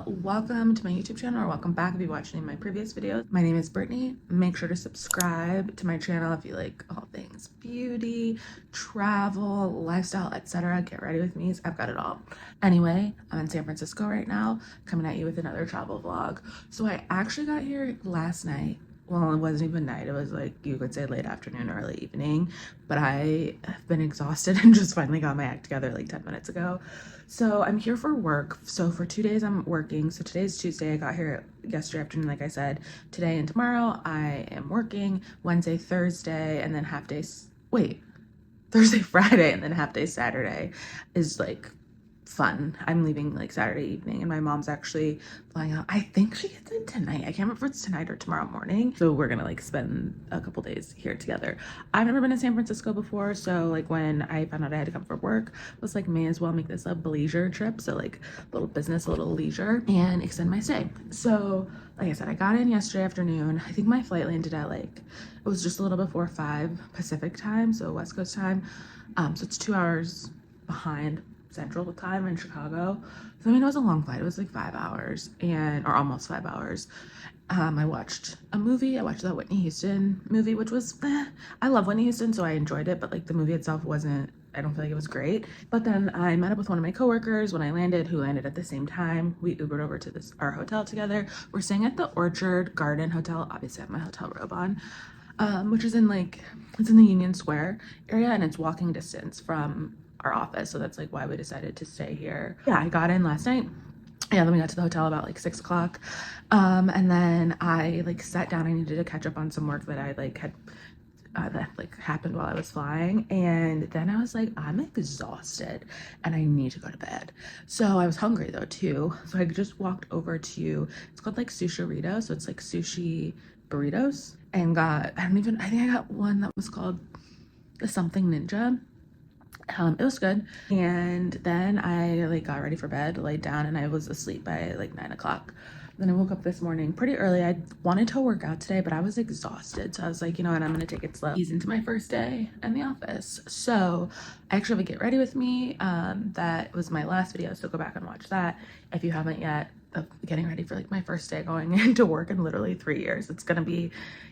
welcome to my YouTube channel, or welcome back if you watched any of my previous videos. My name is Brittany. Make sure to subscribe to my channel if you like all things beauty, travel, lifestyle, etc. Get ready with me, I've got it all. Anyway, I'm in San Francisco right now, coming at you with another travel vlog. So I actually got here last night. Well, it wasn't even night, it was like, you could say late afternoon, early evening, but I have been exhausted and just finally got my act together like 10 minutes ago. So I'm here for work. So for 2 days I'm working. So today's Tuesday, I got here yesterday afternoon, like I said. Today and tomorrow I am working. Wednesday, Thursday, and then half days, Thursday, Friday, and then half day Saturday is like fun. I'm leaving like Saturday evening, and my mom's actually flying out. I think she gets in tonight. I can't remember if it's tonight or tomorrow morning. So we're gonna like spend a couple days here together. I've never been to San Francisco before, so like when I found out I had to come for work, I was like, may as well make this a leisure trip. So like a little business, a little leisure, and extend my stay. So like I said, I got in yesterday afternoon. I think my flight landed at like, it was just a little before 5 Pacific time, so West Coast time. So it's 2 hours behind Central time in Chicago. So I mean, it was a long flight. It was like 5 hours, or almost 5 hours. I watched a movie. I watched the Whitney Houston movie, which was I love Whitney Houston, so I enjoyed it, but like the movie itself wasn't, I don't feel like it was great. But then I met up with one of my coworkers when I landed, who landed at the same time. We Ubered over to our hotel together. We're staying at the Orchard Garden Hotel. Obviously I have my hotel robe on, which is in like, it's in the Union Square area, and it's walking distance from our office, so that's like why we decided to stay here. Yeah, I got in last night. Yeah, then we got to the hotel about like 6 o'clock, and then I like sat down. I needed to catch up on some work that I like had that like happened while I was flying, and then I was like, I'm exhausted and I need to go to bed. So I was hungry though too, so I just walked over to, it's called like Sushi-rito, so it's like sushi burritos, and got, I think I got one that was called the something ninja. It was good, and then I like got ready for bed, laid down, and I was asleep by like 9 o'clock. Then I woke up this morning pretty early. I wanted to work out today, but I was exhausted, so I was like, you know what, I'm gonna take it slow, ease into my first day in the office. So I actually have a get ready with me. That was my last video, so go back and watch that if you haven't yet, of getting ready for like my first day going into work in literally 3 years. It's gonna be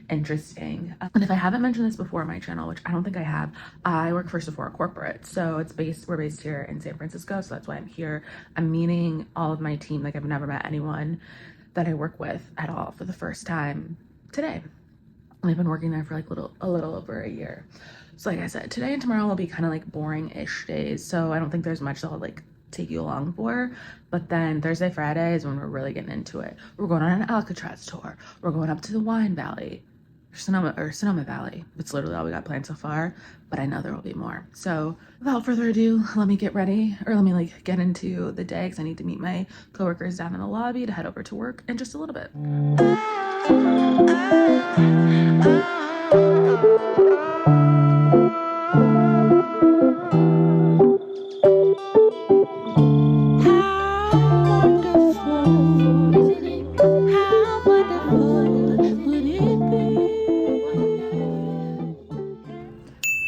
interesting. And if I haven't mentioned this before on my channel, which I don't think I have, I work for Sephora corporate. So we're based here in San Francisco, so that's why I'm here. I'm meeting all of my team. Like I've never met anyone that I work with at all for the first time today. And I've been working there for like a little over a year. So like I said, today and tomorrow will be kind of like boring-ish days, so I don't think there's much that'll like take you along for. But then Thursday, Friday is when we're really getting into it. We're going on an Alcatraz tour. We're going up to the Wine Valley, Sonoma Valley. It's literally all we got planned so far, but I know there will be more. So without further ado, let me get ready, or let me like get into the day, because I need to meet my coworkers down in the lobby to head over to work in just a little bit.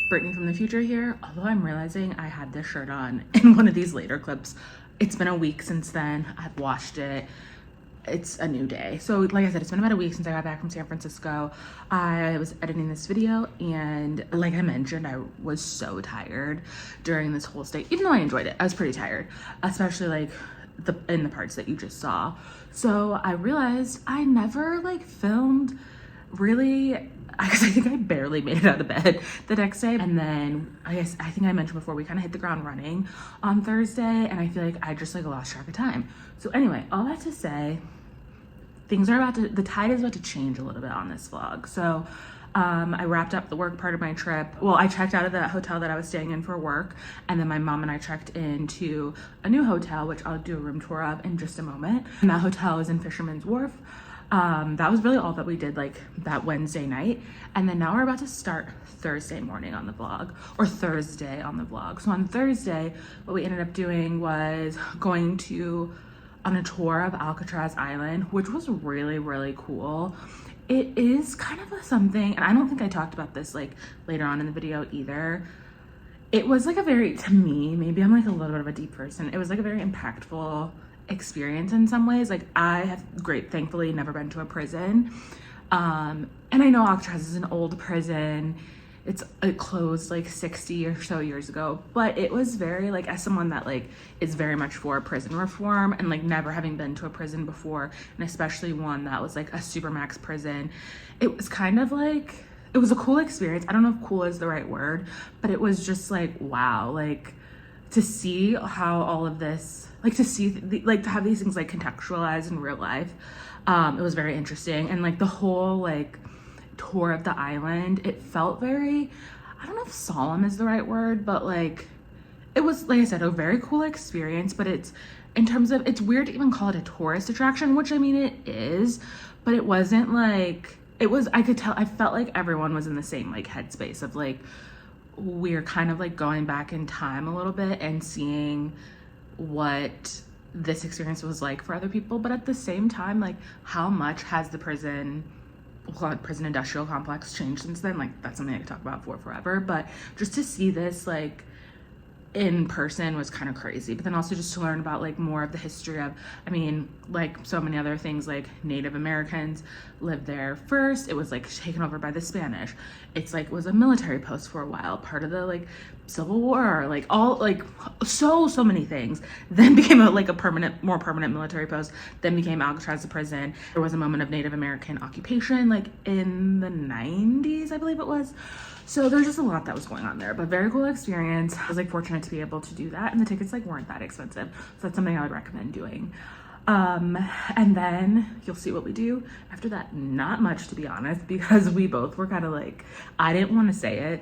Brittany from the future here. Although I'm realizing I had this shirt on in one of these later clips. It's been a week since then. I've washed it. It's a new day. So like I said, it's been about a week since I got back from San Francisco. I was editing this video, and like I mentioned, I was so tired during this whole stay. Even though I enjoyed it, I was pretty tired, especially like in the parts that you just saw. So I realized I never like filmed really, because I think I barely made it out of bed the next day. And then I think I mentioned before, we kind of hit the ground running on Thursday, and I feel like I just like lost track of time. So anyway, all that to say, the tide is about to change a little bit on this vlog. So I wrapped up the work part of my trip. Well, I checked out of the hotel that I was staying in for work, and then my mom and I checked into a new hotel, which I'll do a room tour of in just a moment. And that hotel is in Fisherman's Wharf. That was really all that we did like that Wednesday night. And then now we're about to start Thursday morning on the vlog, or Thursday on the vlog. So on Thursday, what we ended up doing was going on a tour of Alcatraz Island, which was really, really cool. It is kind of something, and I don't think I talked about this like later on in the video either. It was like a very, to me, maybe I'm like a little bit of a deep person. It was like a very impactful experience in some ways. Like I have thankfully never been to a prison. And I know Alcatraz is an old prison. It closed like 60 or so years ago, but it was very like, as someone that like is very much for prison reform and like never having been to a prison before, and especially one that was like a supermax prison, it was kind of like, it was a cool experience. I don't know if cool is the right word, but it was just like, wow, like to see how all of this, like to see like to have these things like contextualized in real life. It was very interesting. And like the whole like tour of the island, it felt very, I don't know if solemn is the right word, but like it was, like I said, a very cool experience. But it's, in terms of, it's weird to even call it a tourist attraction, which I mean it is, but it wasn't like, it was, I could tell, I felt like everyone was in the same like headspace of like, we're kind of like going back in time a little bit and seeing what this experience was like for other people. But at the same time, like how much has the prison industrial complex changed since then? Like that's something I could talk about for forever, but just to see this like in person was kind of crazy. But then also just to learn about like more of the history of, I mean, like so many other things, like Native Americans lived there first. It was like taken over by the Spanish. It's like, it was a military post for a while, part of the like Civil War, like all like so many things. Then became like a more permanent military post, then became Alcatraz the prison. There was a moment of Native American occupation like in the 90s, I believe it was. So there's just a lot that was going on there, but very cool experience. I was like fortunate to be able to do that, and the tickets like weren't that expensive. So that's something I would recommend doing. And then you'll see what we do after that. Not much, to be honest, because we both were kind of like, I didn't want to say it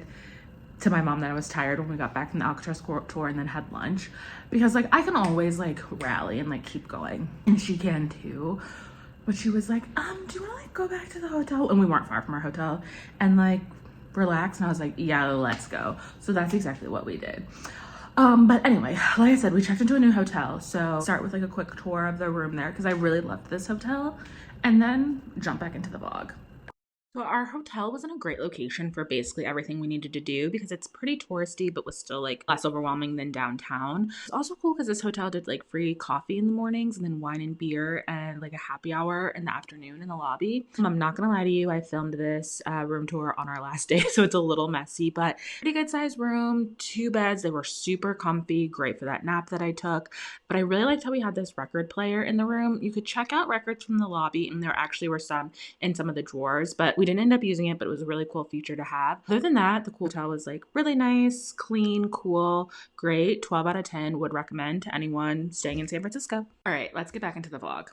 to my mom that I was tired when we got back from the Alcatraz tour and then had lunch, because like I can always like rally and like keep going, and she can too. But she was like, do you want to like go back to the hotel? And we weren't far from our hotel, and like relax. And I was like, yeah, let's go. So that's exactly what we did. But anyway, like I said, we checked into a new hotel. So start with like a quick tour of the room there, because I really loved this hotel, and then jump back into the vlog. So our hotel was in a great location for basically everything we needed to do, because it's pretty touristy, but was still like less overwhelming than downtown. It's also cool because this hotel did like free coffee in the mornings, and then wine and beer, and like a happy hour in the afternoon in the lobby. I'm not gonna lie to you, I filmed this room tour on our last day, so it's a little messy, but pretty good sized room, 2 beds. They were super comfy, great for that nap that I took. But I really liked how we had this record player in the room. You could check out records from the lobby, and there actually were some in some of the drawers, but we didn't end up using it, but it was a really cool feature to have. Other than that, the hotel was like really nice, clean, cool, great. 12 out of 10 would recommend to anyone staying in San Francisco. All right, let's get back into the vlog.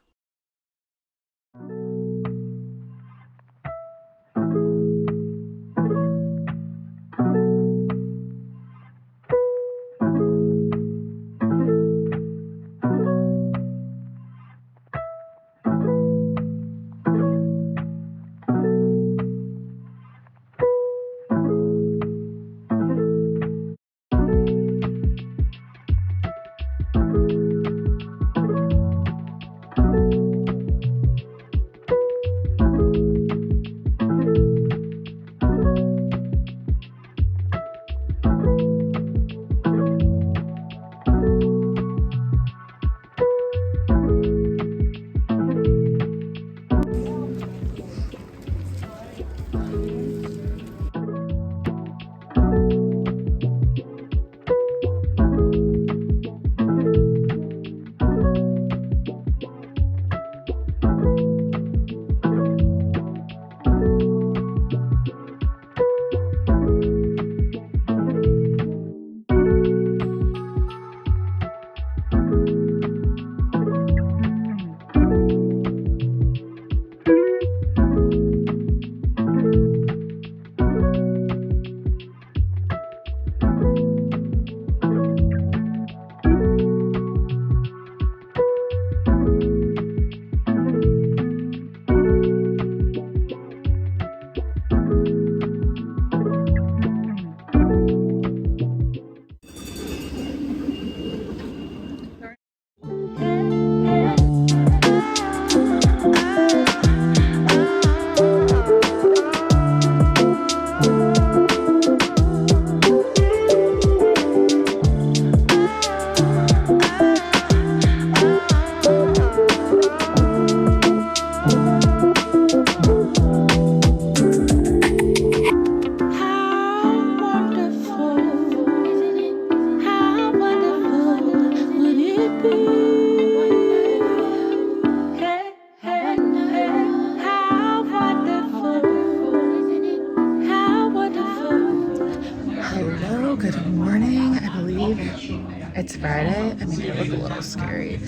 mean, it looked a little scary.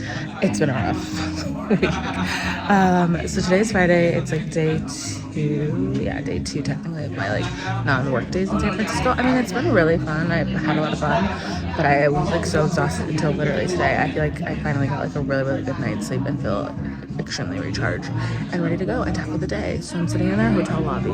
It's been a rough week. So today's Friday. It's like day 2. Yeah, day 2 technically of my like non-work days in San Francisco. I mean, it's been really fun. I've had a lot of fun, but I was like so exhausted until literally today. I feel like I finally got like a really good night's sleep and feel extremely recharged and ready to go and tackle the day. So I'm sitting in our hotel lobby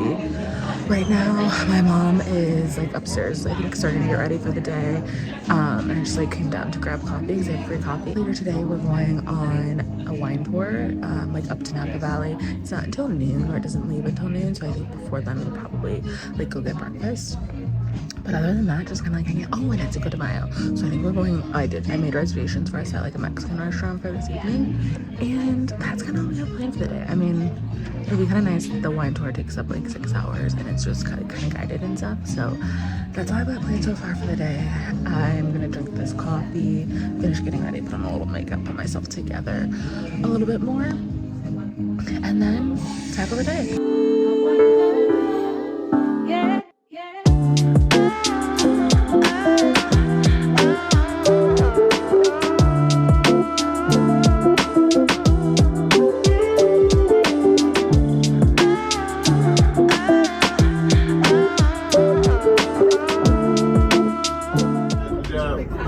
right now. My mom is like upstairs, I think, starting to get ready for the day, and I just like came down to grab coffee because I have free coffee. Later today we're going on a wine tour, like up to Napa Valley. It's not until noon, or it doesn't leave until noon, so I think before then we'll probably like go get breakfast. But other than that, just kind of like hanging out. Oh, and it's Cinco de Mayo. So I think we're going, I made reservations for us at like a Mexican restaurant for this evening. And that's kind of all we have planned for the day. I mean, it'll be kind of nice. The wine tour takes up like 6 hours and it's just kind of guided and stuff. So that's all I've got planned so far for the day. I'm going to drink this coffee, finish getting ready, put on a little makeup, put myself together a little bit more, and then tackle the day.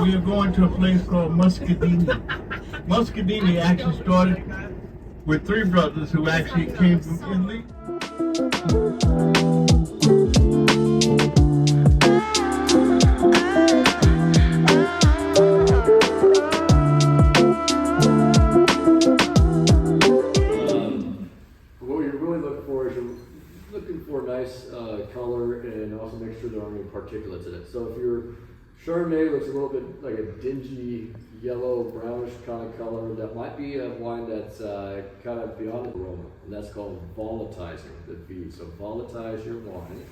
We are going to a place called Muscadini. Muscadini actually started with 3 brothers who actually came from Italy. What you're really looking for is you're looking for a nice color and also make sure there aren't any particulates in it. So if your Chardonnay looks a little bit like a dingy yellow brownish kind of color, that might be a wine that's kind of beyond the aroma, and that's called volatizing the V. So volatize your wine.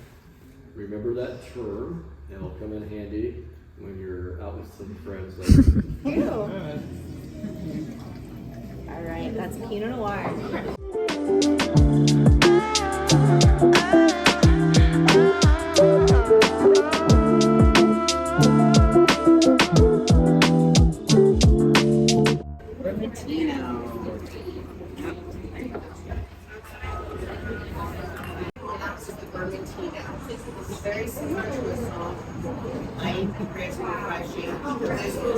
Remember that term, and it'll come in handy when you're out with some friends later. Ew. All right, that's Pinot Noir. Very similar to a soft wine compared to refreshing. How wonderful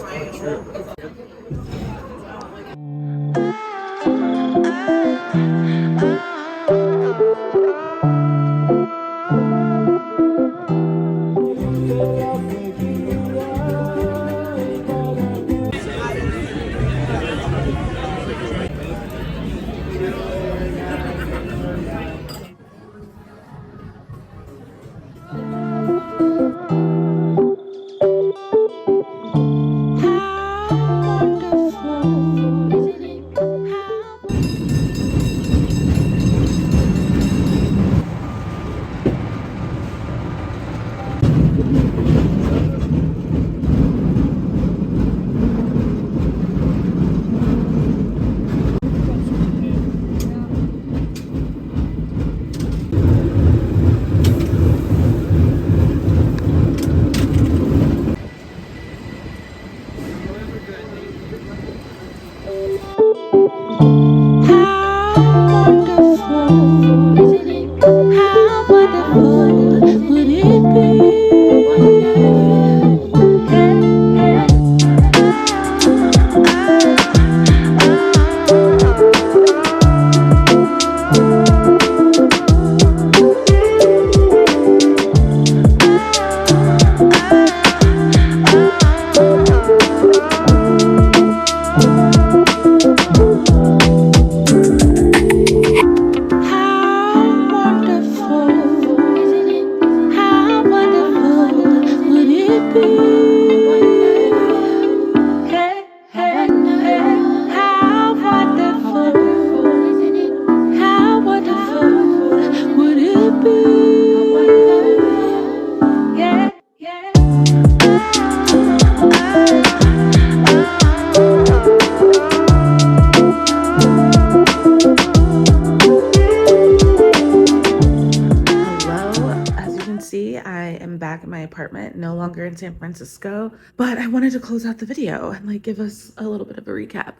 back in my apartment, no longer in San Francisco, but I wanted to close out the video and like give us a little bit of a recap.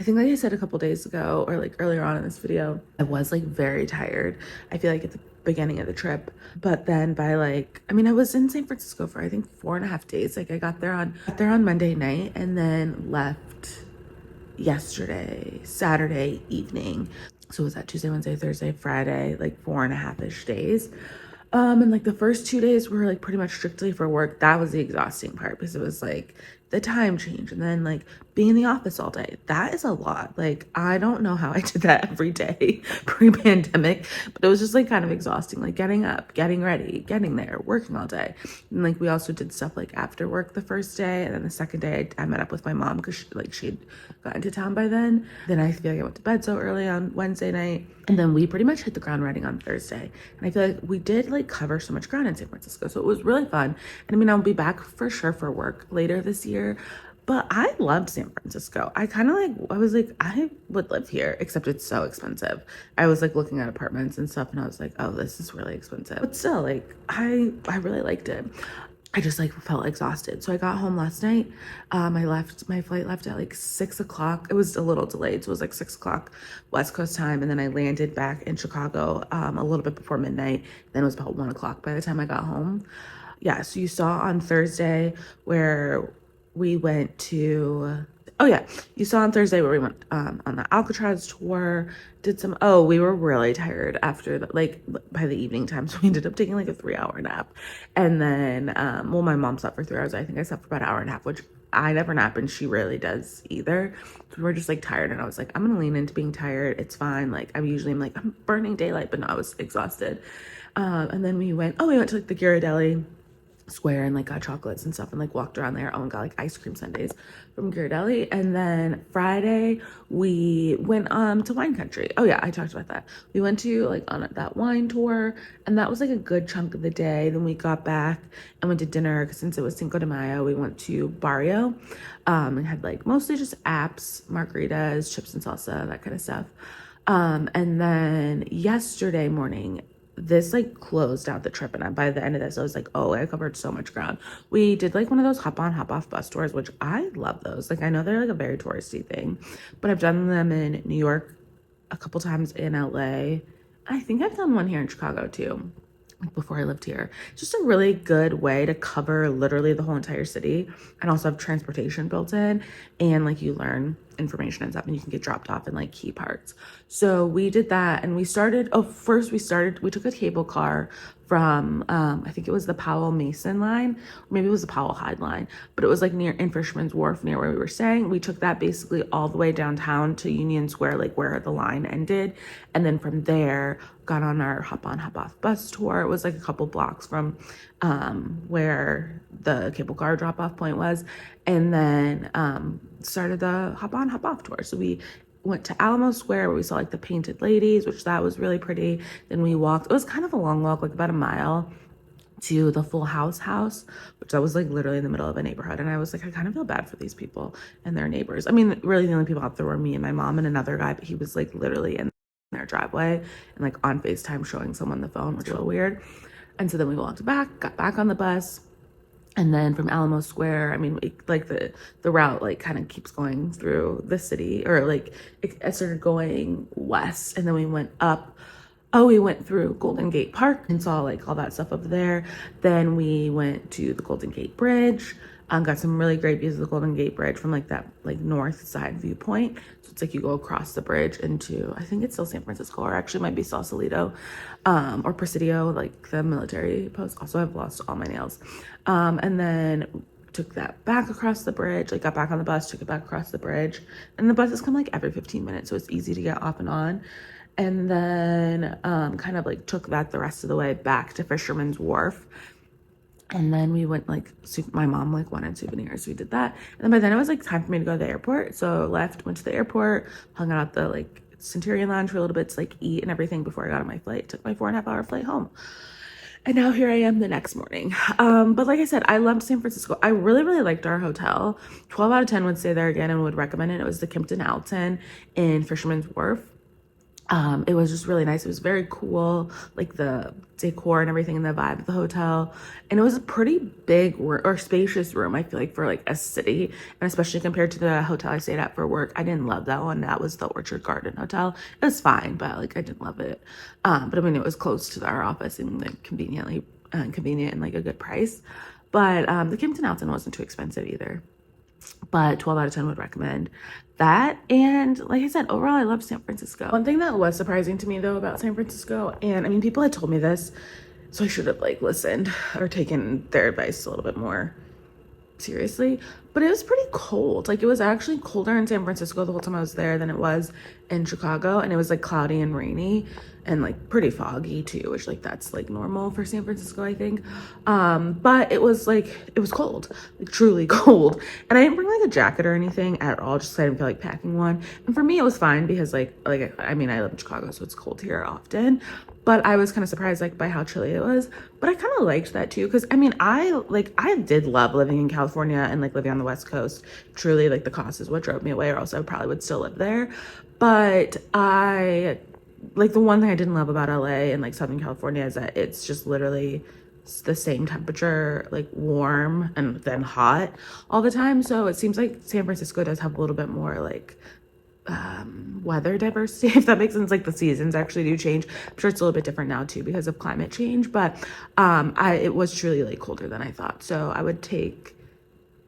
I think like I said a couple days ago or like earlier on in this video, I was like very tired. I feel like at the beginning of the trip, but then by like, I mean, I was in San Francisco for I think 4.5 days. Like I got there on Monday night and then left yesterday, Saturday evening. So it was that Tuesday, Wednesday, Thursday, Friday, like 4.5-ish days. And like the first 2 days were like pretty much strictly for work. That was the exhausting part because it was like the time change and then like being in the office all day. That is a lot. Like I don't know how I did that every day pre-pandemic, but it was just like kind of exhausting, like getting up, getting ready, getting there, working all day. And like we also did stuff like after work the first day, and then the second day I met up with my mom because she'd gotten to town by then. Then I feel like I went to bed so early on Wednesday night, and then we pretty much hit the ground running on Thursday. And I feel like we did like cover so much ground in San Francisco, so it was really fun. And I mean, I'll be back for sure for work later this year, but I loved San Francisco. I was like, I would live here, except it's so expensive. I was like looking at apartments and stuff and I was like, oh, this is really expensive. But still, like, I really liked it. I just like felt exhausted. So I got home last night. My flight left at like 6 o'clock. It was a little delayed. So it was like 6 o'clock West Coast time. And then I landed back in Chicago a little bit before midnight. Then it was about 1 o'clock by the time I got home. Yeah, so you saw on Thursday where we went to, you saw on Thursday where we went on the Alcatraz tour, we were really tired after by the evening time. So we ended up taking like a 3-hour nap. And then, my mom slept for 3 hours. I think I slept for about an hour and a half, which I never nap and she rarely does either. So we were just like tired and I was like, I'm going to lean into being tired. It's fine. Like I'm burning daylight, but no, I was exhausted. And then we went to like the Ghirardelli Square and like got chocolates and stuff and like walked around there. And got like ice cream sundaes from Ghirardelli. And then Friday we went to wine country. Oh yeah, I talked about that. We went to like on that wine tour and that was like a good chunk of the day. Then we got back and went to dinner because since it was Cinco de Mayo, we went to Barrio and had like mostly just apps, margaritas, chips and salsa, that kind of stuff. And then yesterday morning, this like closed out the trip, and by the end of this I was like, oh, I covered so much ground. We did like one of those hop on hop off bus tours, which I love those. Like I know they're like a very touristy thing, but I've done them in New York a couple times, in LA. I think I've done one here in Chicago too, like before I lived here. Just a really good way to cover literally the whole entire city and also have transportation built in, and like you learn information and stuff and you can get dropped off in like key parts. So we did that and we took a cable car from I think it was the Powell Mason line, or maybe it was the Powell Hyde line, but it was like in Fisherman's Wharf near where we were staying. We took that basically all the way downtown to Union Square, like where the line ended, and then from there got on our hop on hop off bus tour. It was like a couple blocks from where the cable car drop off point was, and then started the hop on hop off tour. So we went to Alamo Square where we saw like the painted ladies, which that was really pretty. Then we walked, it was kind of a long walk, like about a mile, to the Full House, which that was like literally in the middle of a neighborhood. And I was like, I kind of feel bad for these people and their neighbors. I mean, really the only people out there were me and my mom and another guy, but he was like literally in their driveway and like on FaceTime showing someone the phone, which was a little weird. And so then we got back on the bus. And then from Alamo Square, I mean, like the route like kind of keeps going through the city, or like it started going west, and then we went up. Oh, we went through Golden Gate Park and saw like all that stuff up there. Then we went to the Golden Gate Bridge. Got some really great views of the Golden Gate Bridge from like that like north side viewpoint. So it's like you go across the bridge into, I think it's still San Francisco, or actually might be Sausalito, or Presidio, like the military post. Also, I've lost all my nails. And then took that back across the bridge, like got back on the bus, took it back across the bridge. And the buses come like every 15 minutes, so it's easy to get off and on. And then kind of like took that the rest of the way back to Fisherman's Wharf. And then we went like, my mom like wanted souvenirs, so we did that. And then by then it was like time for me to go to the airport. So went to the airport, hung out at the like Centurion Lounge for a little bit to like eat and everything before I got on my flight. Took my 4.5-hour flight home. And now here I am the next morning. But like I said, I loved San Francisco. I really, really liked our hotel. 12 out of 10 would stay there again and would recommend it. It was the Kimpton Alton in Fisherman's Wharf. It was just really nice. It was very cool, like the decor and everything and the vibe of the hotel. And it was a pretty big or spacious room, I feel like, for like a city, and especially compared to the hotel I stayed at for work. I didn't love that one. That was the Orchard Garden Hotel. It was fine, but like I didn't love it. But I mean, it was close to our office and like convenient and like a good price. But the Kimpton Alton wasn't too expensive either. But 12 out of 10 would recommend that. And like I said, overall, I love San Francisco. One thing that was surprising to me though about San Francisco, and I mean, people had told me this, so I should have like listened or taken their advice a little bit more seriously, but it was pretty cold. Like, it was actually colder in San Francisco the whole time I was there than it was in Chicago, and it was like cloudy and rainy and like pretty foggy too, which like that's like normal for San Francisco, I think. But it was cold, like truly cold, and I didn't bring like a jacket or anything at all, just 'cause I didn't feel like packing one. And for me, it was fine because like I mean, I live in Chicago, so it's cold here often. But I was kind of surprised like by how chilly it was. But I kind of liked that too, because I mean, I did love living in California and like living on the West Coast. Truly, like the cost is what drove me away, or else I probably would still live there. But I like, the one thing I didn't love about LA and like Southern California is that it's just literally the same temperature, like warm and then hot all the time. So it seems like San Francisco does have a little bit more like weather diversity, if that makes sense. Like the seasons actually do change. I'm sure it's a little bit different now too because of climate change, but it was truly like colder than I thought. So I would take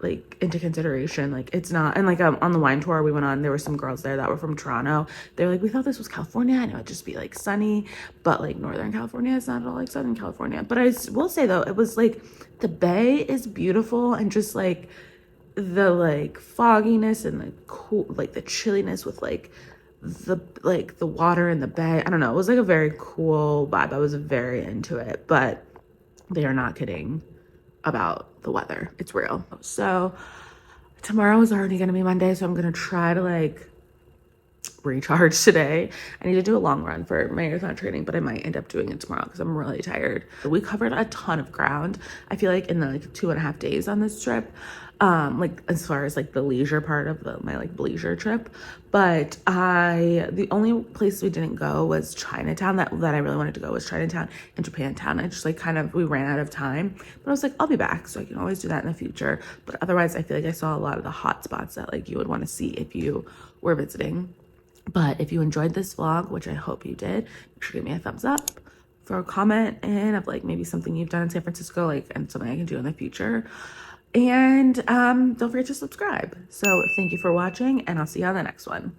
like into consideration, like it's not, and like on the wine tour we went on, there were some girls there that were from Toronto. They're like, we thought this was California and it would just be like sunny, but like Northern California is not at all like Southern California. But I will say though, it was like the bay is beautiful, and just like the like fogginess and the cool, like the chilliness with like the water in the bay. I don't know. It was like a very cool vibe. I was very into it, but they are not kidding about the weather. It's real. So tomorrow is already going to be Monday. So I'm going to try to like recharge today. I need to do a long run for marathon training, but I might end up doing it tomorrow because I'm really tired. We covered a ton of ground, I feel like, in the like 2.5 days on this trip, like as far as like the leisure part of my like leisure trip. But the only place we didn't go was Chinatown. That I really wanted to go was Chinatown and Japantown. I just like we ran out of time, but I was like, I'll be back, so I can always do that in the future. But otherwise, I feel like I saw a lot of the hot spots that like you would want to see if you were visiting. But if you enjoyed this vlog, which I hope you did, make sure to give me a thumbs up, for a comment in of like maybe something you've done in San Francisco, like, and something I can do in the future. And don't forget to subscribe. So thank you for watching, and I'll see you on the next one.